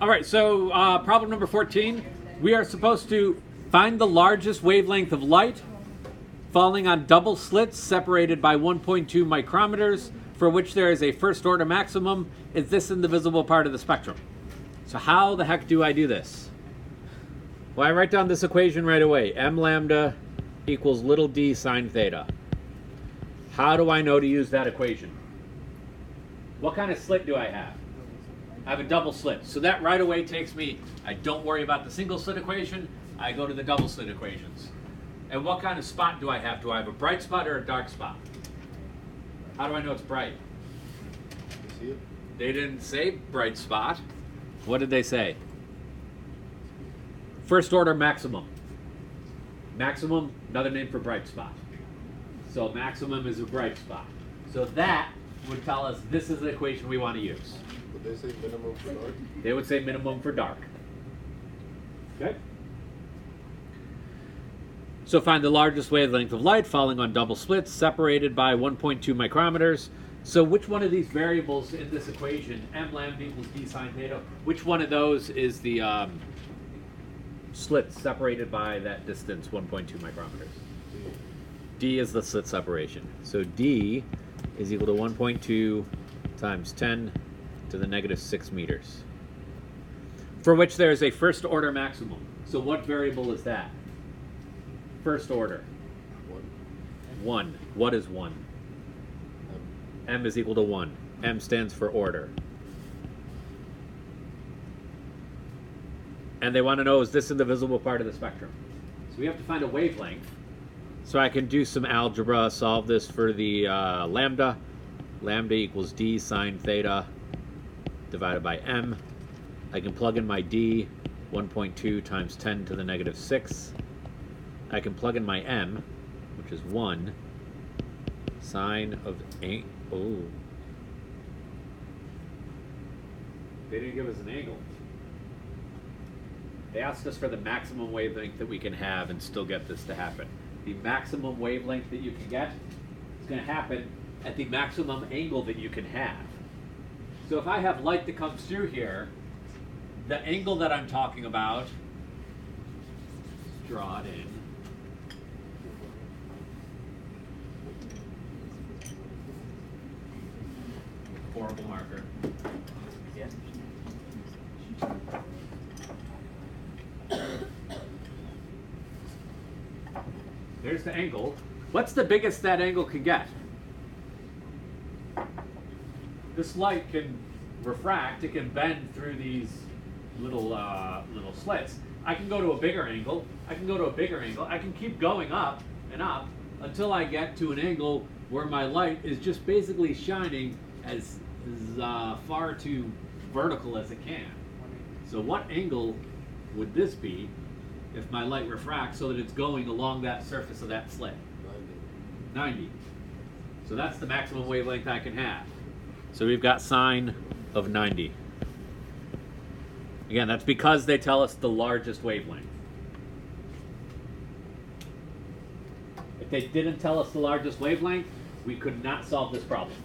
All right, so problem number 14. We are supposed to find the largest wavelength of light falling on double slits separated by 1.2 micrometers, for which there is a first order maximum. Is this in the visible part of the spectrum? So how the heck do I do this? Well, I write down this equation right away. M lambda equals little d sine theta. How do I know to use that equation? What kind of slit do I have? I have a double slit. So that right away takes me, I don't worry about the single slit equation, I go to the double slit equations. And what kind of spot do I have? Do I have a bright spot or a dark spot? How do I know it's bright? You see it? They didn't say bright spot. What did they say? First order maximum. Maximum, another name for bright spot. So maximum is a bright spot. So that would tell us this is the equation we want to use. Would they say minimum for dark? They would say minimum for dark. Okay? So find the largest wavelength of light falling on double slits separated by 1.2 micrometers. So which one of these variables in this equation, m lambda equals d sine theta, which one of those is the slit separated by that distance, 1.2 micrometers? D is the slit separation. So D is equal to 1.2 times 10 to the negative 6 meters, for which there is a first order maximum. So what variable is that? First order. 1. What is 1? M is equal to 1. M stands for order. And they want to know, is this in the visible part of the spectrum? So we have to find a wavelength. So I can do some algebra, solve this for the lambda. Lambda equals d sine theta divided by m. I can plug in my d, 1.2 times 10 to the negative 6. I can plug in my m, which is 1, sine of 8. Oh. They didn't give us an angle. They asked us for the maximum wavelength that we can have and still get this to happen. The maximum wavelength that you can get is going to happen at the maximum angle that you can have. So if I have light that comes through here, the angle that I'm talking about, let's draw it in. Horrible marker. Yeah. There's the angle. What's the biggest that angle can get? This light can refract. It can bend through these little slits. I can go to a bigger angle. I can go to a bigger angle. I can keep going up and up until I get to an angle where my light is just basically shining as far to vertical as it can. So what angle would this be if my light refracts so that it's going along that surface of that slit? 90. So that's the maximum wavelength I can have. So we've got sine of 90. Again, that's because they tell us the largest wavelength. If they didn't tell us the largest wavelength, we could not solve this problem.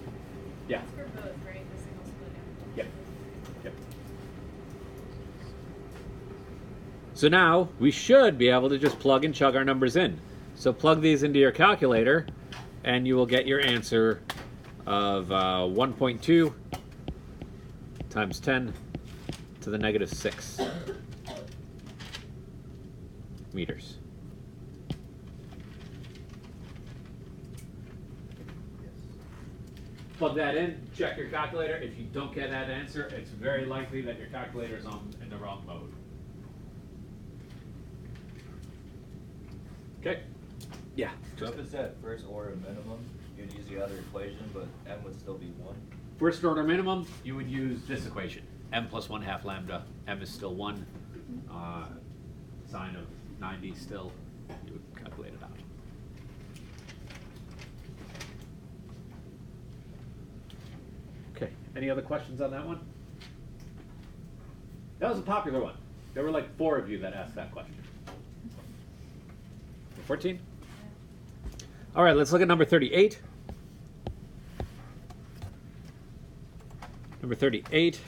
Yeah. It's for both, right? The single split and Yep. Yep. So now we should be able to just plug and chug our numbers in. So plug these into your calculator and you will get your answer of 1.2 times 10 to the negative 6 meters. Plug that in, check your calculator. If you don't get that answer, it's very likely that your calculator is in the wrong mode. Okay? Yeah. So if it's at first order minimum, you'd use the other equation, but m would still be 1. First order minimum, you would use this equation. M plus 1/2 lambda. M is still 1. Sine of 90 still. You would calculate it out. Okay, any other questions on that one? That was a popular one. There were like 4 of you that asked that question. 14? All right, let's look at number 38. Number 38.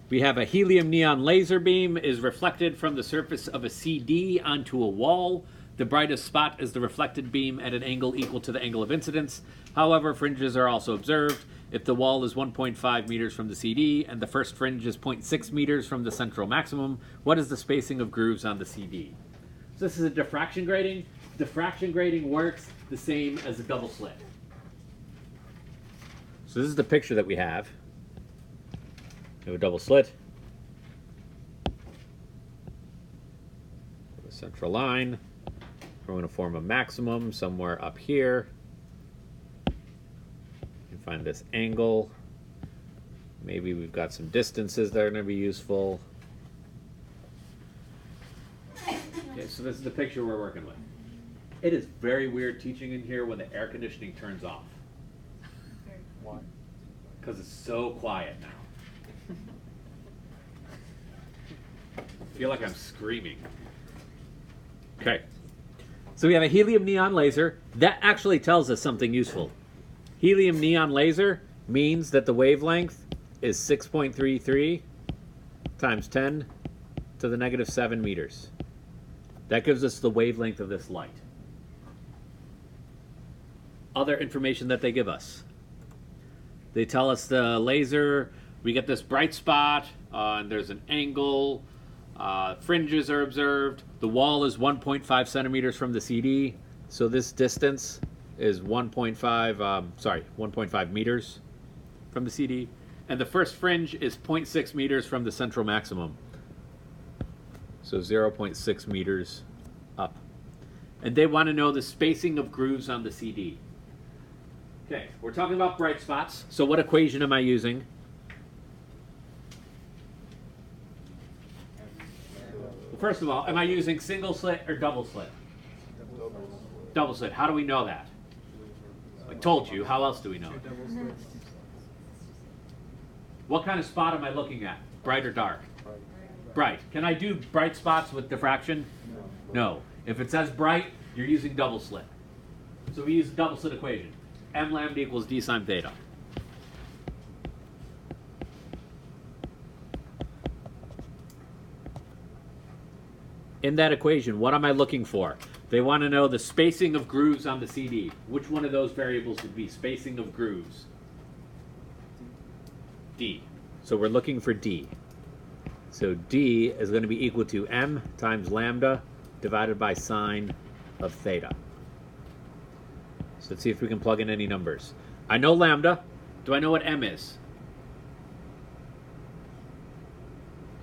We have a helium neon laser beam is reflected from the surface of a CD onto a wall. The brightest spot is the reflected beam at an angle equal to the angle of incidence. However, fringes are also observed. If the wall is 1.5 meters from the CD and the first fringe is 0.6 meters from the central maximum, what is the spacing of grooves on the CD? So this is a diffraction grating. Diffraction grating works the same as a double slit. So this is the picture that we have. We have a double slit. The central line. We're going to form a maximum somewhere up here. You find this angle. Maybe we've got some distances that are going to be useful. Okay, so this is the picture we're working with. It is very weird teaching in here when the air conditioning turns off. Why? Because it's so quiet now. I feel like I'm screaming. Okay. So we have a helium neon laser. That actually tells us something useful. Helium neon laser means that the wavelength is 6.33 times 10 to the negative 7 meters. That gives us the wavelength of this light. Other information that they give us. They tell us the laser, we get this bright spot, and there's an angle, fringes are observed. The wall is 1.5 centimeters from the CD, so this distance is 1.5 meters from the CD. And the first fringe is 0.6 meters from the central maximum. So 0.6 meters up. And they want to know the spacing of grooves on the CD. Okay, we're talking about bright spots. So what equation am I using? Well, first of all, am I using single slit or double slit? Double slit. How do we know that? I told you. How else do we know it? What kind of spot am I looking at? Bright or dark? Bright. Can I do bright spots with diffraction? No. If it says bright, you're using double slit. So we use the double slit equation. M lambda equals d sine theta. In that equation, what am I looking for? They want to know the spacing of grooves on the CD. Which one of those variables would be spacing of grooves? D. So we're looking for D. So D is going to be equal to M times lambda divided by sine of theta. So let's see if we can plug in any numbers. I know lambda. Do I know what M is?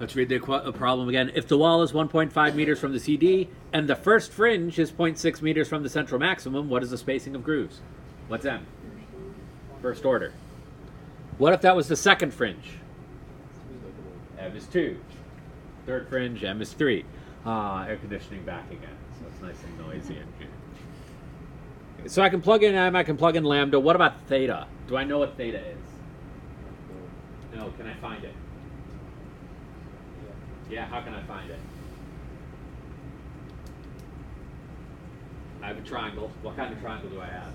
Let's read the problem again. If the wall is 1.5 meters from the CD and the first fringe is 0.6 meters from the central maximum, what is the spacing of grooves? What's M? First order. What if that was the second fringe? M is 2. Third fringe, M is 3. Air conditioning back again. So it's nice and noisy in here. So I can plug in M, I can plug in lambda. What about theta? Do I know what theta is? No, can I find it? Yeah, how can I find it? I have a triangle. What kind of triangle do I have?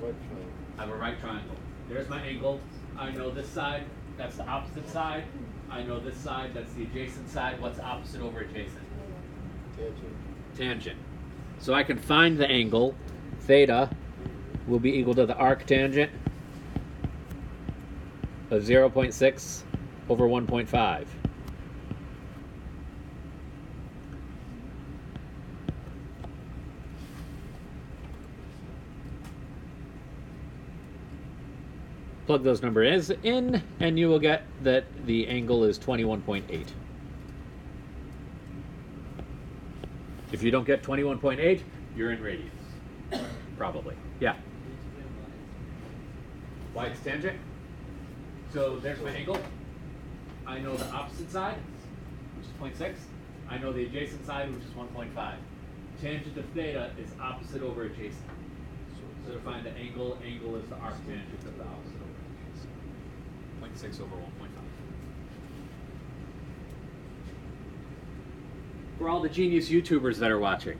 Right triangle. I have a right triangle. There's my angle. I know this side. That's the opposite side. I know this side. That's the adjacent side. What's opposite over adjacent? Tangent. Tangent. So I can find the angle. Theta will be equal to the arc tangent of 0.6 over 1.5. Plug those numbers in, and you will get that the angle is 21.8. If you don't get 21.8, you're in radius. Probably. Yeah. Why it's tangent? So there's my angle. I know the opposite side, which is 0.6. I know the adjacent side, which is 1.5. Tangent of theta is opposite over adjacent. So to find the angle, angle is the arc tangent of the opposite over adjacent. 0.6 over 1.5. For all the genius YouTubers that are watching,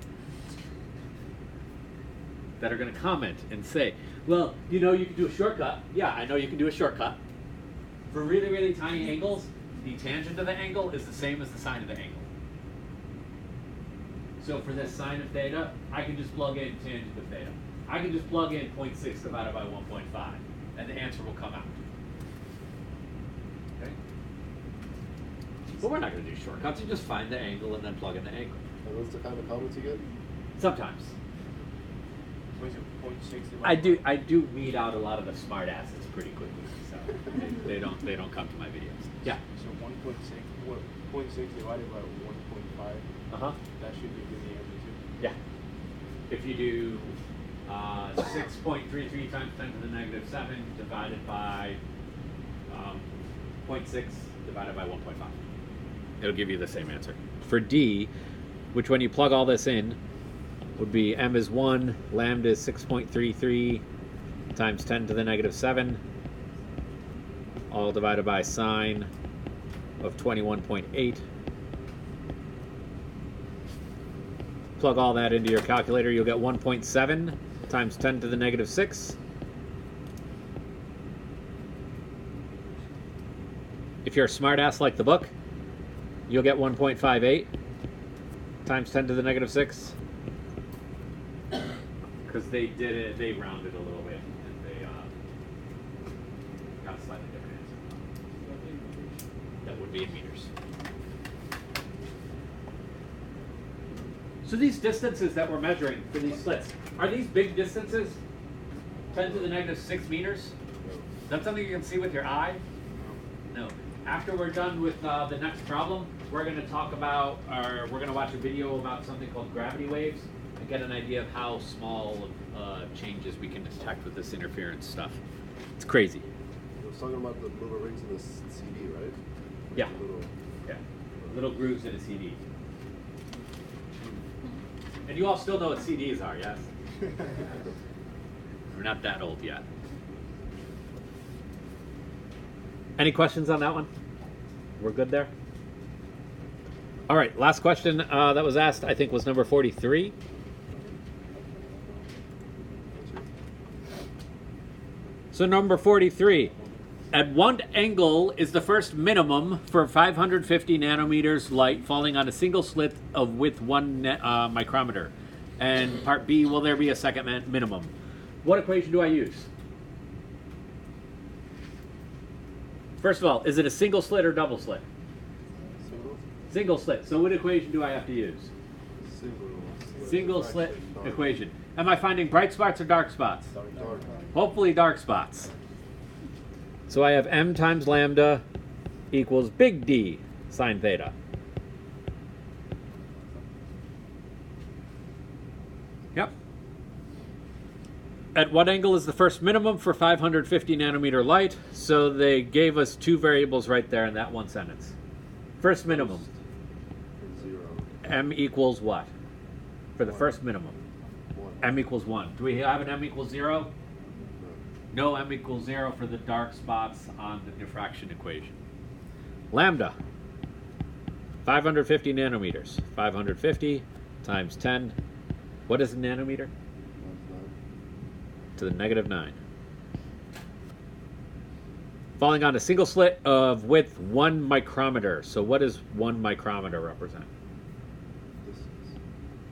that are going to comment and say, well, you know you can do a shortcut. Yeah, I know you can do a shortcut. For really, really tiny angles, the tangent of the angle is the same as the sine of the angle. So for this sine of theta, I can just plug in tangent of theta. I can just plug in 0.6 divided by 1.5, and the answer will come out. Okay? But we're not going to do shortcuts. You just find the angle and then plug in the angle. And what's the kind of comments you get? Sometimes. What is it, 0.6 I do weed out a lot of the smart asses pretty quickly, so they don't come to my videos. Yeah. So 1.6, what, 0.6 divided by 1.5, that should give you the answer too? Yeah. If you do 6.33 times 10 to the negative 7 divided by 0.6 divided by 1.5. It'll give you the same answer. For D, which when you plug all this in, would be m is 1, lambda is 6.33 times 10 to the negative 7, all divided by sine of 21.8. Plug all that into your calculator, you'll get 1.7 times 10 to the negative 6. If you're a smart ass like the book, you'll get 1.58 times 10 to the negative 6. Because they did it, they rounded a little bit, and they got a slightly different answer. That would be in meters. So these distances that we're measuring for these slits, are these big distances? 10 to the negative 6 meters? Is that something you can see with your eye? No. After we're done with the next problem, we're going to talk about, or we're going to watch a video about something called gravity waves and get an idea of how small changes we can detect with this interference stuff. It's crazy. I was talking about the little rings in the CD, right? Yeah. Little, Yeah. Little grooves in a CD. And you all still know what CDs are, yes? We're not that old yet. Any questions on that one? We're good there? All right, last question that was asked, I think, was number 43. So number 43. At what angle is the first minimum for 550 nanometers light falling on a single slit of width 1 micrometer? And part B, will there be a second minimum? What equation do I use? First of all, is it a single slit or double slit? single? Single slit. So what equation do I have to use? Single. Single slit equation. Am I finding bright spots or dark spots? Dark. Hopefully dark spots. So I have m times lambda equals big D sine theta. Yep. At what angle is the first minimum for 550 nanometer light? So they gave us two variables right there in that one sentence. First minimum, Zero. m equals what? For the first minimum, 1. m equals 1. Do we have an m equals 0? No. No m equals 0 for the dark spots on the diffraction equation. Lambda, 550 nanometers. 550 times 10. What is a nanometer? To the negative 9. Falling on a single slit of width 1 micrometer. So what does 1 micrometer represent? This is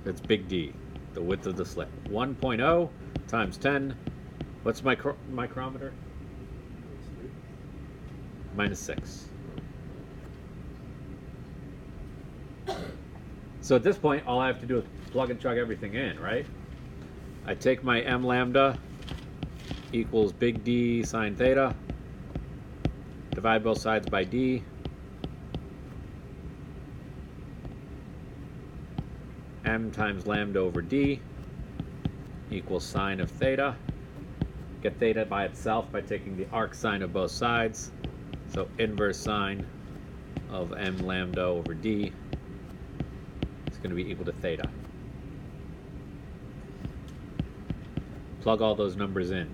It's big D, the width of the slit. 1.0 times 10. What's micrometer? Minus 6. So at this point, all I have to do is plug and chug everything in, right? I take my m lambda equals big D sine theta. Divide both sides by D. M times lambda over D equals sine of theta. Get theta by itself by taking the arc sine of both sides. So inverse sine of m lambda over D is going to be equal to theta. Plug all those numbers in.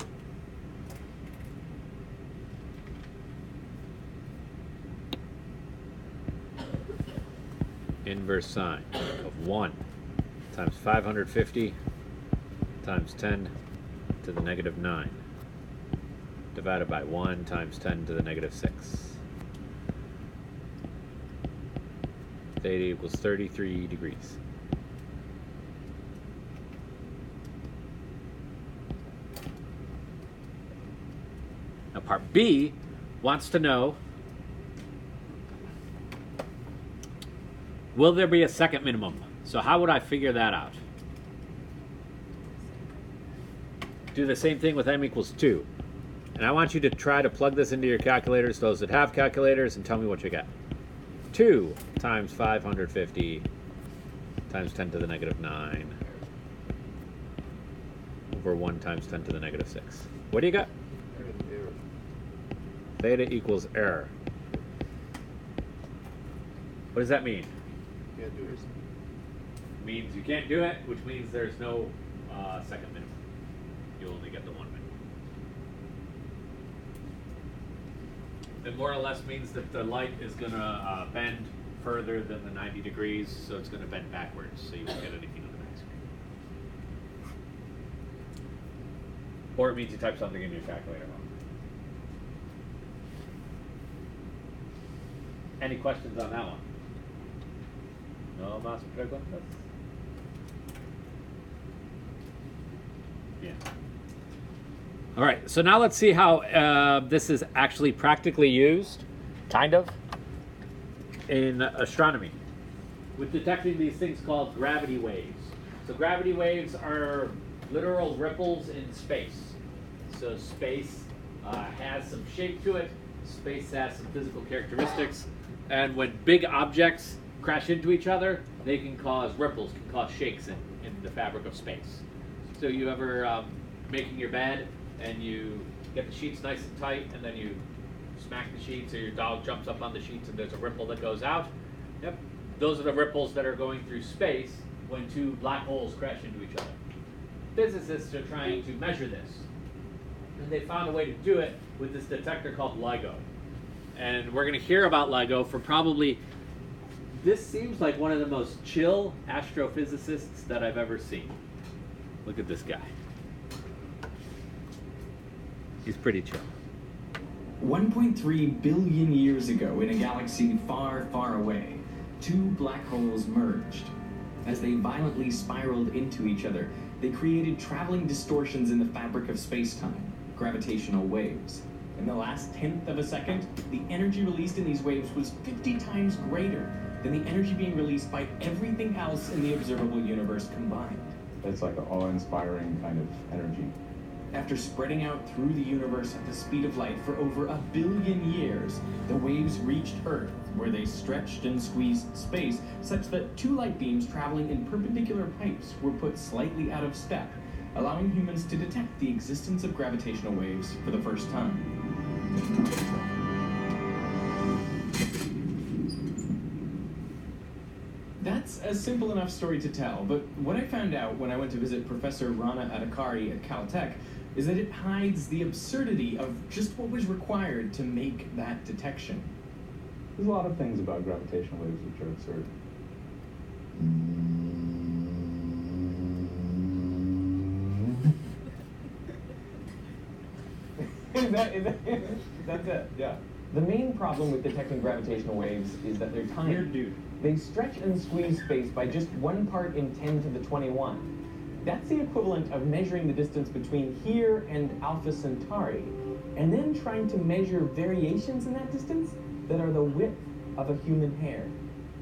Inverse sine of 1 times 550 times 10 to the negative 9 divided by 1 times 10 to the negative 6. Theta equals 33 degrees. Now part B wants to know, will there be a second minimum? So how would I figure that out? Do the same thing with m equals 2. And I want you to try to plug this into your calculators, those that have calculators, and tell me what you get. 2 times 550 times 10 to the negative 9 over 1 times 10 to the negative 6. What do you got? Theta equals error. What does that mean? Can't do it. Means you can't do it, which means there's no second minimum. You only get the one minimum. It more or less means that the light is going to bend further than the 90 degrees, so it's going to bend backwards, so you won't get anything on the back screen. Or it means you type something in your calculator wrong. Any questions on that one? No más preguntas? Yeah. All right, so now let's see how this is actually practically used, kind of, in astronomy, with detecting these things called gravity waves. So gravity waves are literal ripples in space. So space has some shape to it, space has some physical characteristics, and when big objects crash into each other, they can cause ripples, can cause shakes in the fabric of space. So you ever making your bed, and you get the sheets nice and tight, and then you smack the sheets, or your dog jumps up on the sheets and there's a ripple that goes out? Yep. Those are the ripples that are going through space when two black holes crash into each other. Physicists are trying to measure this, and they found a way to do it with this detector called LIGO. And we're going to hear about LIGO for probably, this seems like one of the most chill astrophysicists that I've ever seen. Look at this guy. He's pretty chill. 1.3 billion years ago, in a galaxy far, far away, two black holes merged. As they violently spiraled into each other, they created traveling distortions in the fabric of space-time, gravitational waves. In the last tenth of a second, the energy released in these waves was 50 times greater than the energy being released by everything else in the observable universe combined. It's like an awe-inspiring kind of energy. After spreading out through the universe at the speed of light for over 1 billion years, the waves reached Earth, where they stretched and squeezed space such that two light beams traveling in perpendicular pipes were put slightly out of step, allowing humans to detect the existence of gravitational waves for the first time. That's a simple enough story to tell, but what I found out when I went to visit Professor Rana Adhikari at Caltech is that it hides the absurdity of just what was required to make that detection. There's a lot of things about gravitational waves which are absurd. That's it, yeah. The main problem with detecting gravitational waves is that they're tiny. Weird dude. They stretch and squeeze space by just 1 part in 10 to the 21. That's the equivalent of measuring the distance between here and Alpha Centauri, and then trying to measure variations in that distance that are the width of a human hair.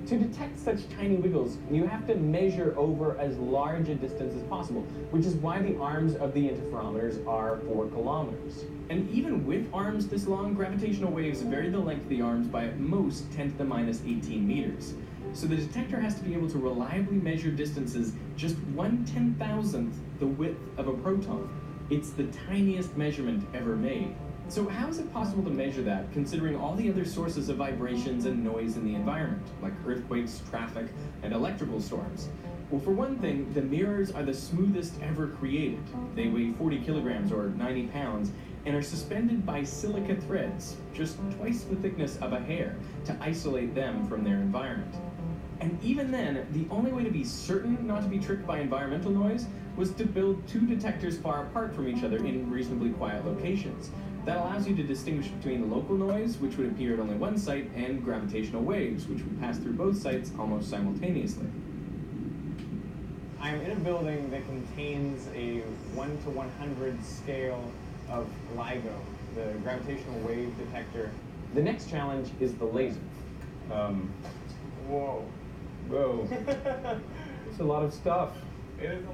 To detect such tiny wiggles, you have to measure over as large a distance as possible, which is why the arms of the interferometers are 4 kilometers. And even with arms this long, gravitational waves vary the length of the arms by at most 10 to the minus 18 meters. So the detector has to be able to reliably measure distances just 1/10,000th the width of a proton. It's the tiniest measurement ever made. So how is it possible to measure that, considering all the other sources of vibrations and noise in the environment, like earthquakes, traffic, and electrical storms? Well, for one thing, the mirrors are the smoothest ever created. They weigh 40 kilograms or 90 pounds and are suspended by silica threads, just twice the thickness of a hair, to isolate them from their environment. And even then, the only way to be certain not to be tricked by environmental noise was to build 2 detectors far apart from each other in reasonably quiet locations. That allows you to distinguish between local noise, which would appear at only one site, and gravitational waves, which would pass through both sites almost simultaneously. I'm in a building that contains a 1 to 100 scale of LIGO, the gravitational wave detector. The next challenge is the laser. Whoa. It's a lot of stuff.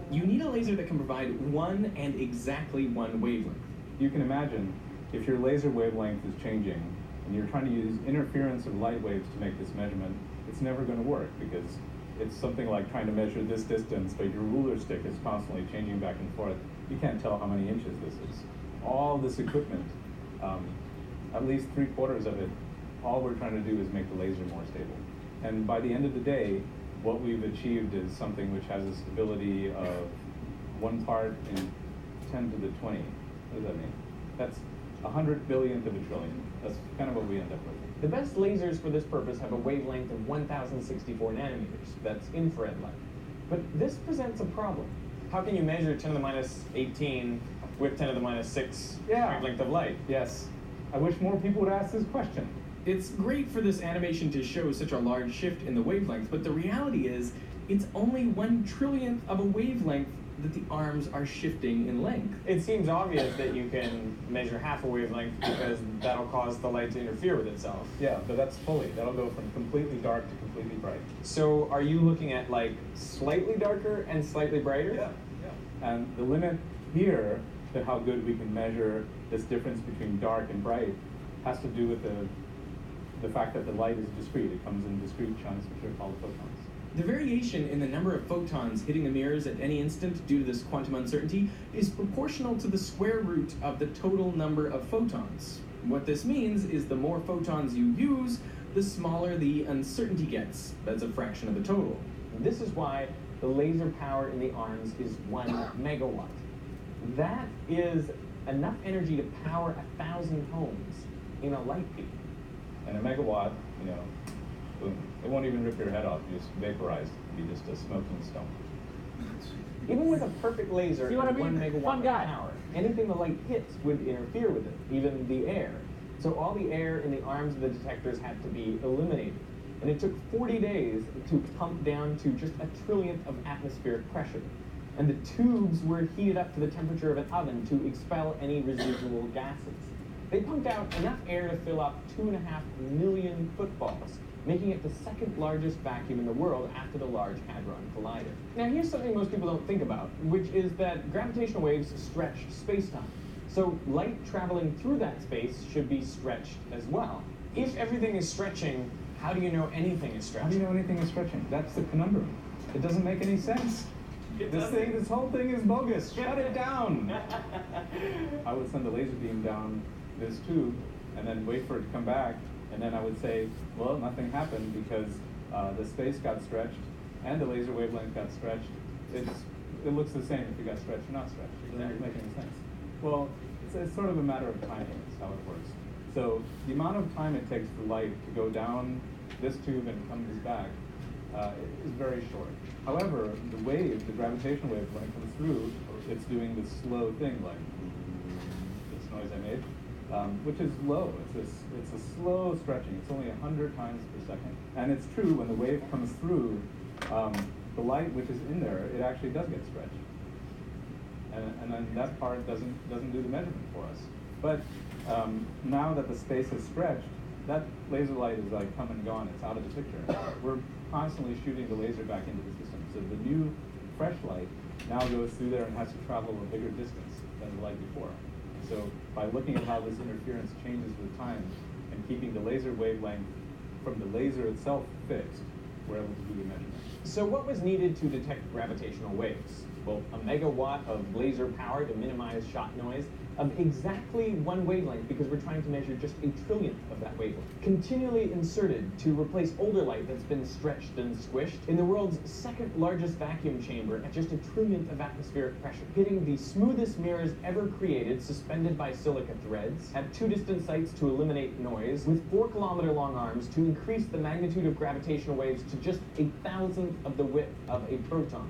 You need a laser that can provide one and exactly one wavelength. You can imagine if your laser wavelength is changing and you're trying to use interference of light waves to make this measurement, it's never going to work because it's something like trying to measure this distance, but your ruler stick is constantly changing back and forth. You can't tell how many inches this is. All this equipment, at least 3/4 of it, all we're trying to do is make the laser more stable. And by the end of the day, what we've achieved is something which has a stability of 1 part in 10 to the 20. What does that mean? That's 100 billionth of a trillion. That's kind of what we end up with. The best lasers for this purpose have a wavelength of 1064 nanometers. That's infrared light. But this presents a problem. How can you measure 10 to the minus 18 with 10 to the minus 6 wavelength of light? Yes. I wish more people would ask this question. It's great for this animation to show such a large shift in the wavelength, but the reality is it's only 1/1,000,000th of a wavelength that the arms are shifting in length. It seems obvious that you can measure half a wavelength because that'll cause the light to interfere with itself. Yeah, but that's fully. That'll go from completely dark to completely bright. So are you looking at like slightly darker and slightly brighter? Yeah. And the limit here to how good we can measure this difference between dark and bright has to do with the fact that the light is discrete. It comes in discrete chunks, which are called photons. The variation in the number of photons hitting the mirrors at any instant due to this quantum uncertainty is proportional to the square root of the total number of photons. What this means is the more photons you use, the smaller the uncertainty gets as a fraction of the total. This is why the laser power in the arms is 1 megawatt. That is enough energy to power 1,000 homes in a light peak. And a megawatt, boom. It won't even rip your head off. You just vaporized. It'd be just a smoking stone. Even with a perfect laser See what and I mean? 1 megawatt Fun guy. of power, anything the light hits would interfere with it, even the air. So all the air in the arms of the detectors had to be eliminated. And it took 40 days to pump down to just 1/1,000,000th of atmospheric pressure. And the tubes were heated up to the temperature of an oven to expel any residual gases. They pumped out enough air to fill up 2.5 million footballs, making it the second largest vacuum in the world after the Large Hadron Collider. Now here's something most people don't think about, which is that gravitational waves stretch space-time. So light traveling through that space should be stretched as well. If everything is stretching, how do you know anything is How do stretching? you know anything is stretching? That's the conundrum. It doesn't make any sense. This whole thing is bogus. Shut it down. I would send a laser beam down this tube and then wait for it to come back, and then I would say, well, nothing happened because the space got stretched and the laser wavelength got stretched. It looks the same if it got stretched or not stretched. It doesn't make any sense. Well, it's sort of a matter of timing is how it works. So the amount of time it takes for light to go down this tube and come back is very short. However, the wave, the gravitational wave, when it comes through, it's doing this slow thing, like this noise I made, which is low. It's a slow stretching. It's only 100 times per second. And it's true, when the wave comes through, the light which is in there, it actually does get stretched. And then that part doesn't do the measurement for us. But now that the space is stretched, that laser light is like come and gone. It's out of the picture. We're constantly shooting the laser back into the system. So the new fresh light now goes through there and has to travel a bigger distance than the light before. So by looking at how this interference changes with time and keeping the laser wavelength from the laser itself fixed, we're able to do the measurement. So what was needed to detect gravitational waves? Well, a megawatt of laser power to minimize shot noise of exactly 1 wavelength, because we're trying to measure just 1/1,000,000th of that wavelength. Continually inserted to replace older light that's been stretched and squished in the world's second largest vacuum chamber at just 1/1,000,000th of atmospheric pressure, hitting the smoothest mirrors ever created, suspended by silica threads, at 2 distant sites to eliminate noise, with 4-kilometer-long arms to increase the magnitude of gravitational waves to just 1,000th of the width of a proton.